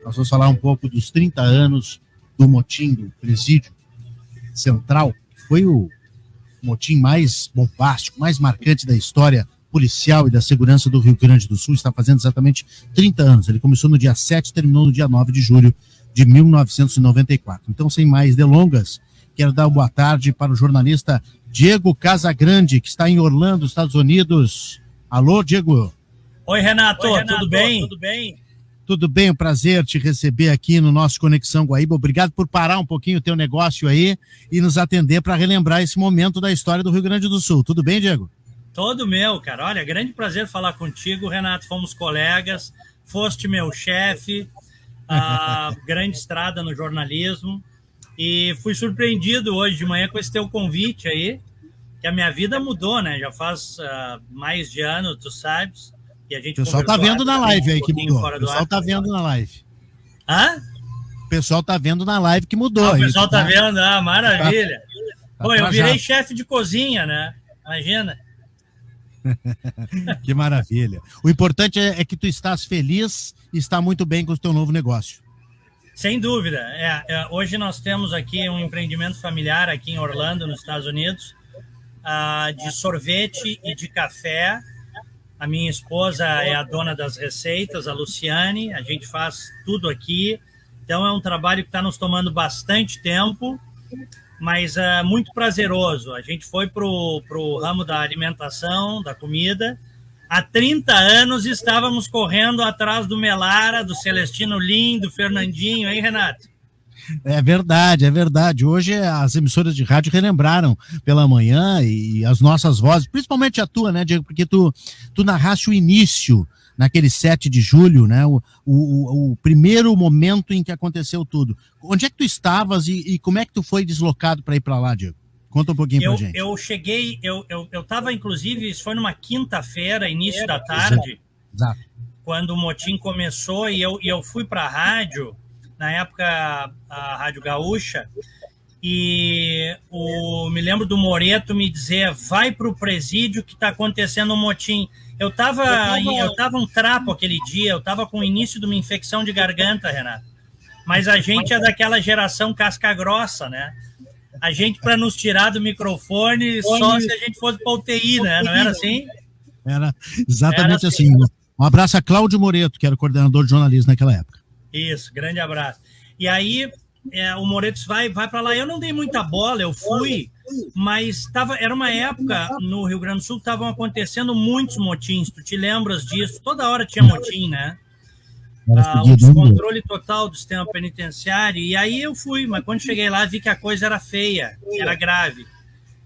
Nós vamos falar um pouco dos 30 anos do motim do Presídio Central, que foi o motim mais bombástico, mais marcante da história policial e da segurança do Rio Grande do Sul. Está fazendo exatamente 30 anos. Ele começou no dia 7 e terminou no dia 9 de julho de 1994. Então, sem mais delongas, quero dar uma boa tarde para o jornalista Diego Casagrande, que está em Orlando, Estados Unidos. Alô, Diego. Oi, Renato, tudo bem? Tudo bem? Tudo bem, um prazer te receber aqui no nosso Conexão Guaíba. Obrigado por parar um pouquinho o teu negócio aí e nos atender para relembrar esse momento da história do Rio Grande do Sul. Tudo bem, Diego? Todo meu, cara. Olha, grande prazer falar contigo, Renato. Fomos colegas, foste meu chefe, a grande estrada no jornalismo. E fui surpreendido hoje de manhã com esse teu convite aí, que a minha vida mudou, né? Já faz mais de ano, tu sabes. E a gente o pessoal tá vendo na live aí que mudou. O pessoal tá vendo na live. Hã? O pessoal tá vendo na live que mudou. O pessoal tá vendo, maravilha. Tá Pô, eu virei chefe de cozinha, né? Imagina. Que maravilha. O importante é que tu estás feliz e está muito bem com o teu novo negócio. Sem dúvida. Hoje nós temos aqui um empreendimento familiar aqui em Orlando, nos Estados Unidos, de sorvete e de café. A minha esposa é a dona das receitas, a Luciane. A gente faz tudo aqui. Então é um trabalho que está nos tomando bastante tempo, mas é muito prazeroso. A gente foi pro ramo da alimentação, da comida. Há 30 anos estávamos correndo atrás do Melara, do Celestino Lim, do Fernandinho, hein, Renato? É verdade, é verdade. Hoje as emissoras de rádio relembraram pela manhã e as nossas vozes, principalmente a tua, né, Diego? Porque tu narraste o início, naquele 7 de julho, né? O primeiro momento em que aconteceu tudo. Onde é que tu estavas e como é que tu foi deslocado para ir para lá, Diego? Conta um pouquinho pra gente. Eu cheguei, eu estava, inclusive, isso foi numa quinta-feira, início da tarde, Exato. Quando o motim começou, e eu fui para a rádio, na época a Rádio Gaúcha, e me lembro do Moreto me dizer, vai para o presídio que está acontecendo um motim. Eu tava um trapo aquele dia, eu estava com o início de uma infecção de garganta, Renato. Mas a gente é daquela geração casca grossa, né? A gente, para nos tirar do microfone, só se a gente fosse para UTI, né? Não era assim? Era exatamente assim. Um abraço a Cláudio Moreto, que era o coordenador de jornalismo naquela época. Isso, grande abraço. E aí, o Moreto vai para lá. Eu não dei muita bola, eu fui, mas era uma época no Rio Grande do Sul que estavam acontecendo muitos motins. Tu te lembras disso? Toda hora tinha motim, né? O descontrole total do sistema penitenciário. E aí eu fui, mas quando cheguei lá vi que a coisa era feia, era grave.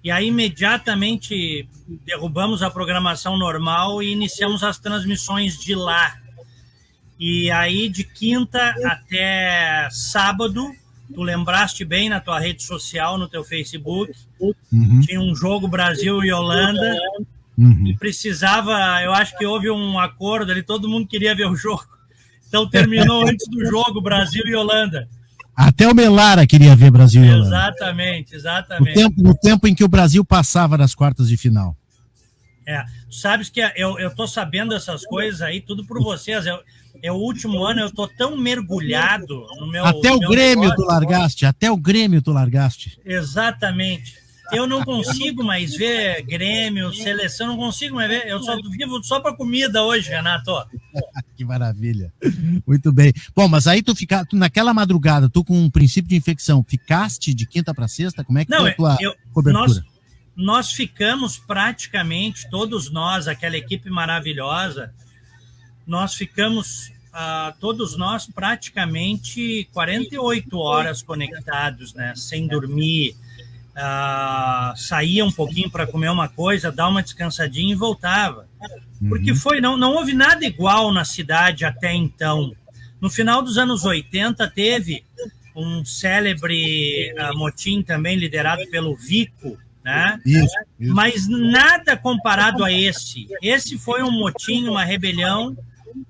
E aí imediatamente derrubamos a programação normal e iniciamos as transmissões de lá. E aí de quinta até sábado, tu lembraste bem na tua rede social, no teu Facebook, tinha um jogo Brasil e Holanda, e precisava, eu acho que houve um acordo ali, todo mundo queria ver o jogo. Então terminou antes do jogo Brasil e Holanda. Até o Melara queria ver Brasil e Holanda. Exatamente. No tempo em que o Brasil passava das quartas de final. Tu sabes que eu tô sabendo essas coisas aí, tudo por vocês. O último ano eu tô tão mergulhado no meu... Até o Grêmio tu largaste. Exatamente. Eu não consigo mais ver Grêmio, seleção, não consigo mais ver. Eu só vivo só para comida hoje, Renato. Que maravilha. Muito bem. Bom, mas aí tu naquela madrugada, tu com um princípio de infecção, ficaste de quinta para sexta? Como é que foi a tua cobertura? Nós ficamos praticamente, todos nós, aquela equipe maravilhosa, nós ficamos, todos nós, praticamente 48 horas conectados, né? Sem dormir. Saía um pouquinho para comer uma coisa, dar uma descansadinha e voltava. Porque não houve nada igual na cidade até então. No final dos anos 80 teve um célebre motim também liderado pelo Vico, né? Isso. Mas nada comparado a esse. Esse foi um motim, uma rebelião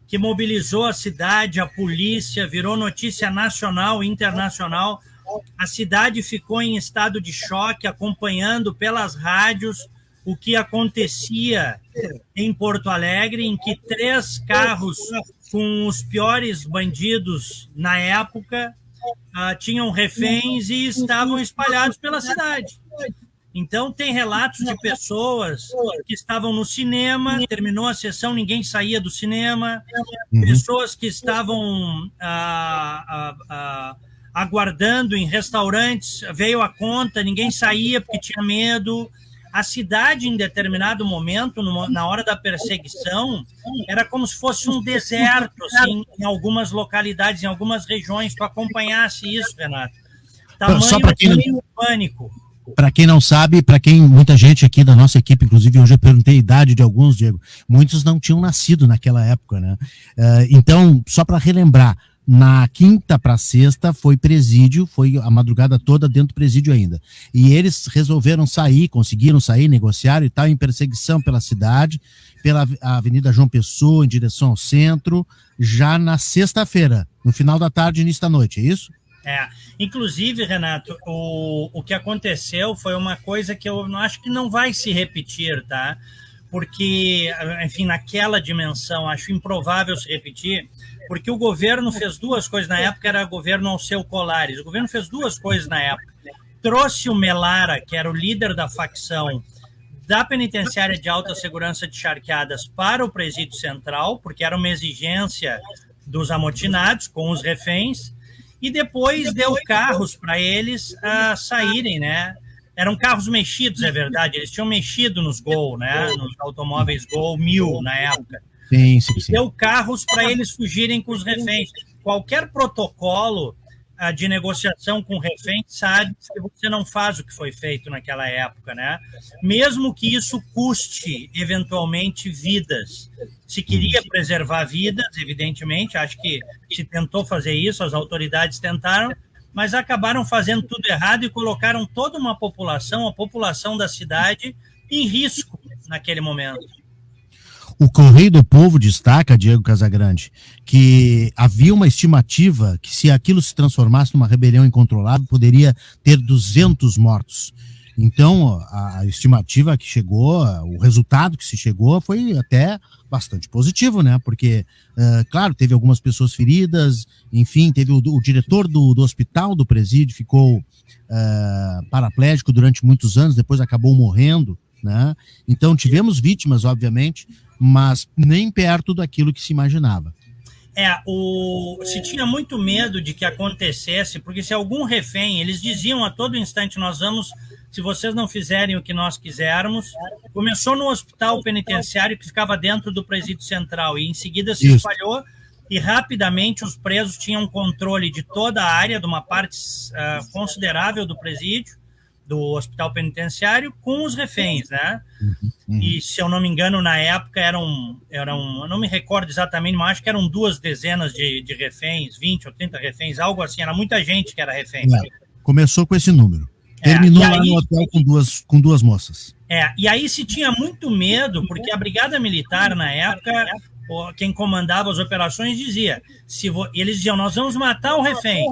que mobilizou a cidade, a polícia, virou notícia nacional e internacional. A cidade ficou em estado de choque, acompanhando pelas rádios o que acontecia em Porto Alegre, em que 3 carros com os piores bandidos na época, tinham reféns e estavam espalhados pela cidade. Então, tem relatos de pessoas que estavam no cinema, terminou a sessão, ninguém saía do cinema, pessoas que estavam aguardando em restaurantes, veio a conta, ninguém saía porque tinha medo. A cidade, em determinado momento, na hora da perseguição, era como se fosse um deserto, assim, em algumas localidades, em algumas regiões. Tu acompanhasse isso, Renato. Tamanho pânico. Para quem não sabe, muita gente aqui da nossa equipe, inclusive hoje eu perguntei a idade de alguns, Diego, muitos não tinham nascido naquela época, né? Então, só para relembrar, na quinta para sexta foi presídio, foi a madrugada toda dentro do presídio ainda. E eles resolveram sair, conseguiram sair, negociaram e tal, em perseguição pela cidade, pela Avenida João Pessoa, em direção ao centro, já na sexta-feira, no final da tarde, início da noite, é isso? Inclusive, Renato, o que aconteceu foi uma coisa que eu acho que não vai se repetir, tá? Porque, enfim, naquela dimensão, acho improvável se repetir, porque o governo fez duas coisas na época, era o governo Alceu Colares. O governo fez duas coisas na época. Trouxe o Melara, que era o líder da facção da penitenciária de alta segurança de Charqueadas, para o presídio central, porque era uma exigência dos amotinados com os reféns, e depois deu carros para eles saírem, né? Eram carros mexidos, é verdade, eles tinham mexido nos Gol, né? Nos automóveis Gol 1000 na época. Sim. Deu carros para eles fugirem com os reféns. Qualquer protocolo de negociação com reféns sabe que você não faz o que foi feito naquela época, né? Mesmo que isso custe, eventualmente, vidas. Se queria preservar vidas, evidentemente, acho que se tentou fazer isso, as autoridades tentaram, mas acabaram fazendo tudo errado e colocaram toda uma população, a população da cidade, em risco naquele momento. O Correio do Povo destaca, Diego Casagrande, que havia uma estimativa que se aquilo se transformasse numa rebelião incontrolável, poderia ter 200 mortos. Então, a estimativa que chegou, o resultado que se chegou foi até bastante positivo, né? Porque, claro, teve algumas pessoas feridas, enfim, teve o diretor do hospital do presídio, ficou paraplégico durante muitos anos, depois acabou morrendo, né? Então, tivemos vítimas, obviamente, mas nem perto daquilo que se imaginava. Se tinha muito medo de que acontecesse, porque se algum refém, eles diziam a todo instante, nós vamos, se vocês não fizerem o que nós quisermos, começou no hospital penitenciário que ficava dentro do presídio central, e em seguida se espalhou, e rapidamente os presos tinham controle de toda a área, de uma parte considerável do presídio, do hospital penitenciário, com os reféns, né? E, se eu não me engano, na época eram eu não me recordo exatamente, mas acho que eram 2 dezenas de reféns, 20 ou 30 reféns, algo assim, era muita gente que era refém. Começou com esse número. Terminou lá no hotel com duas moças. E aí se tinha muito medo, porque a Brigada Militar, na época, quem comandava as operações dizia, eles diziam, nós vamos matar o refém.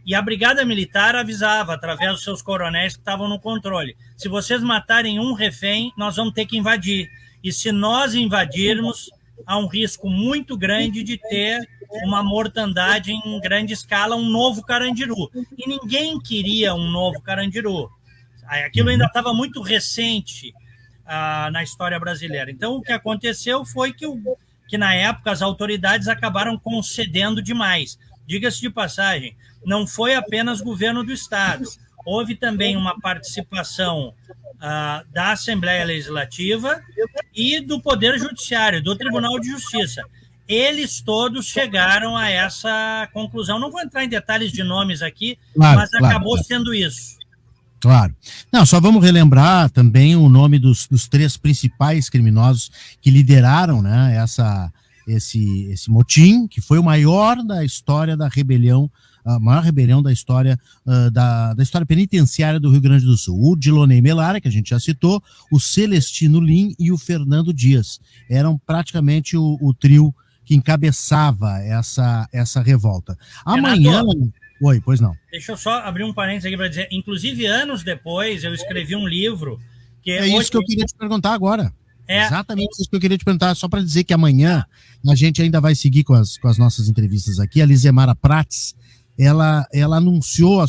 E a Brigada Militar avisava, através dos seus coronéis que estavam no controle, se vocês matarem um refém, nós vamos ter que invadir. E se nós invadirmos, há um risco muito grande de ter uma mortandade em grande escala, um novo Carandiru. E ninguém queria um novo Carandiru. Aquilo ainda estava muito recente na história brasileira. Então, o que aconteceu foi que na época, as autoridades acabaram concedendo demais. Diga-se de passagem, não foi apenas governo do Estado. Houve também uma participação da Assembleia Legislativa e do Poder Judiciário, do Tribunal de Justiça. Eles todos chegaram a essa conclusão. Não vou entrar em detalhes de nomes aqui, mas acabou sendo isso. Claro. Não, só vamos relembrar também o nome dos 3 principais criminosos que lideraram, né, esse motim, que foi o maior da história da rebelião, a maior rebelião da história da história penitenciária do Rio Grande do Sul. O Dilonei Melara, que a gente já citou, o Celestino Lim e o Fernando Dias. Eram praticamente o trio que encabeçava essa revolta. Amanhã... Oi, pois não. Deixa eu só abrir um parênteses aqui para dizer, inclusive anos depois eu escrevi um livro que isso que eu queria te perguntar agora. Exatamente isso que eu queria te perguntar, só para dizer que amanhã a gente ainda vai seguir com as nossas entrevistas aqui. A Lizemara Prates, ela anunciou o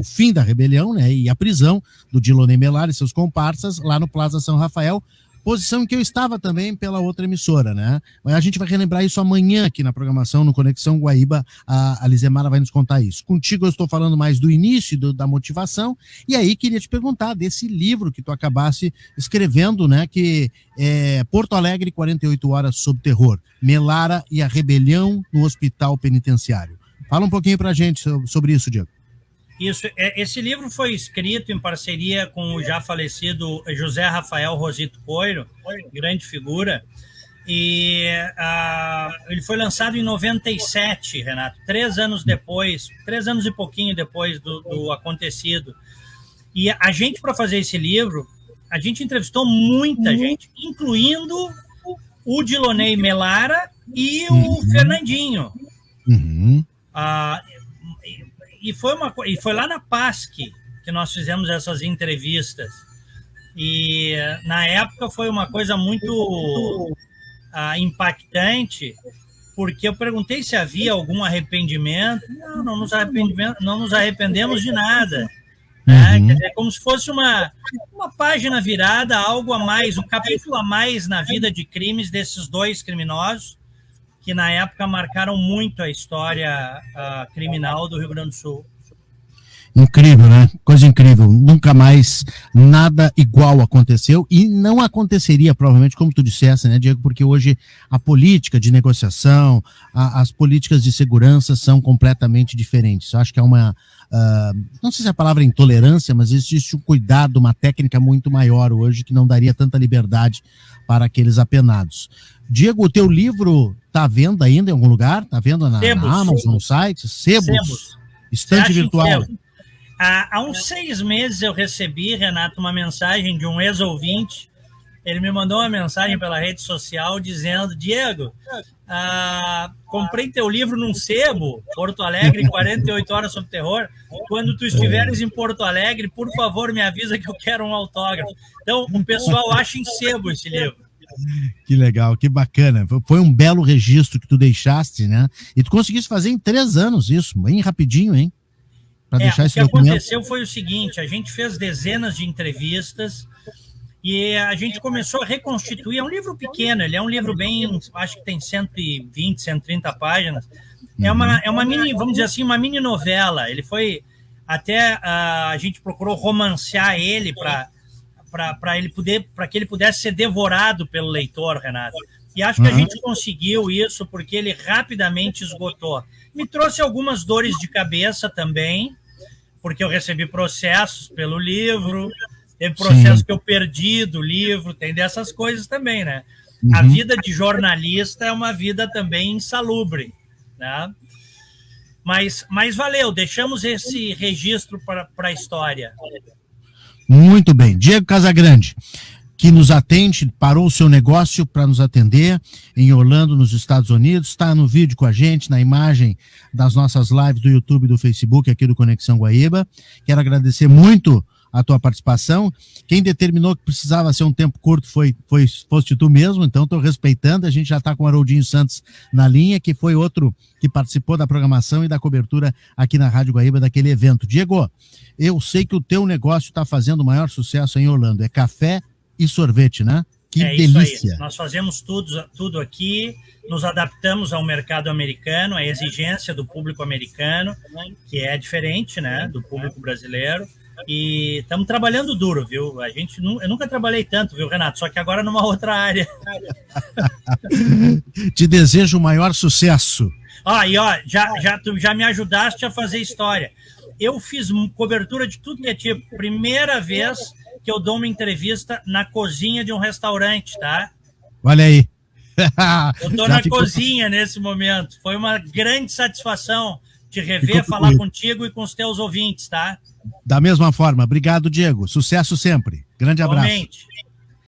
fim da rebelião, né, e a prisão do Dilonei Melar e seus comparsas lá no Plaza São Rafael, posição em que eu estava também pela outra emissora, né? Mas a gente vai relembrar isso amanhã aqui na programação, no Conexão Guaíba, a Lizemara vai nos contar isso. Contigo eu estou falando mais do início da motivação, e aí queria te perguntar desse livro que tu acabasse escrevendo, né, que é Porto Alegre, 48 horas sob terror, Melara e a rebelião no hospital penitenciário. Fala um pouquinho pra gente sobre isso, Diego. Isso, esse livro foi escrito em parceria com o já falecido José Rafael Rosito Coiro, grande figura, e ele foi lançado em 97, Renato, 3 anos e pouquinho depois do acontecido. E a gente, para fazer esse livro, a gente entrevistou muita gente, incluindo o Dilonei Melara e o Fernandinho. E foi lá na PASC que nós fizemos essas entrevistas. E na época foi uma coisa muito impactante, porque eu perguntei se havia algum arrependimento. Não nos arrependemos de nada. Né? Quer dizer, como se fosse uma página virada, algo a mais, um capítulo a mais na vida de crimes desses dois criminosos, que na época marcaram muito a história criminal do Rio Grande do Sul. Incrível, né? Coisa incrível. Nunca mais nada igual aconteceu e não aconteceria, provavelmente, como tu dissesse, né, Diego? Porque hoje a política de negociação, as políticas de segurança são completamente diferentes. Eu acho que é não sei se a palavra é intolerância, mas existe um cuidado, uma técnica muito maior hoje que não daria tanta liberdade para aqueles apenados. Diego, o teu livro está à venda ainda em algum lugar? Está à venda na Amazon, no site? Sebos. Estante virtual. Há uns 6 meses eu recebi, Renato, uma mensagem de um ex-ouvinte. Ele me mandou uma mensagem pela rede social dizendo: Diego, comprei teu livro num sebo, Porto Alegre, 48 horas sob terror. Quando tu estiveres em Porto Alegre, por favor, me avisa que eu quero um autógrafo. Então, o pessoal acha em sebo esse livro. Que legal, que bacana. Foi um belo registro que tu deixaste, né? E tu conseguiste fazer em 3 anos isso, bem rapidinho, hein? Para deixar esse documento. O que aconteceu foi o seguinte: a gente fez dezenas de entrevistas e a gente começou a reconstituir. É um livro pequeno, ele é um livro bem, acho que tem 120, 130 páginas. É uma mini, vamos dizer assim, uma mini novela. Ele foi, até a gente procurou romancear ele para que ele pudesse ser devorado pelo leitor, Renato. E acho que a gente conseguiu isso porque ele rapidamente esgotou. Me trouxe algumas dores de cabeça também, porque eu recebi processos pelo livro, teve processo que eu perdi do livro, tem dessas coisas também, né? A vida de jornalista é uma vida também insalubre, né? Mas valeu, deixamos esse registro para a história. Muito bem. Diego Casagrande, que nos atende, parou o seu negócio para nos atender em Orlando, nos Estados Unidos, está no vídeo com a gente, na imagem das nossas lives do YouTube e do Facebook aqui do Conexão Guaíba. Quero agradecer muito a tua participação. Quem determinou que precisava ser um tempo curto foste tu mesmo, então estou respeitando. A gente já está com o Haroldinho Santos na linha, que foi outro que participou da programação e da cobertura aqui na Rádio Guaíba daquele evento. Diego, eu sei que o teu negócio está fazendo o maior sucesso em Orlando, é café e sorvete, né? Que delícia! Isso aí. Nós fazemos tudo aqui, nos adaptamos ao mercado americano, à exigência do público americano, que é diferente, né, do público brasileiro, e estamos trabalhando duro, viu? Eu nunca trabalhei tanto, viu, Renato? Só que agora numa outra área. Te desejo o maior sucesso. Tu já me ajudaste a fazer história. Eu fiz cobertura de tudo que é tipo. Primeira vez que eu dou uma entrevista na cozinha de um restaurante, tá? Olha aí. Eu tô na cozinha nesse momento. Foi uma grande satisfação te rever, falar contigo e com os teus ouvintes, tá? Da mesma forma. Obrigado, Diego. Sucesso sempre. Grande abraço. Igualmente.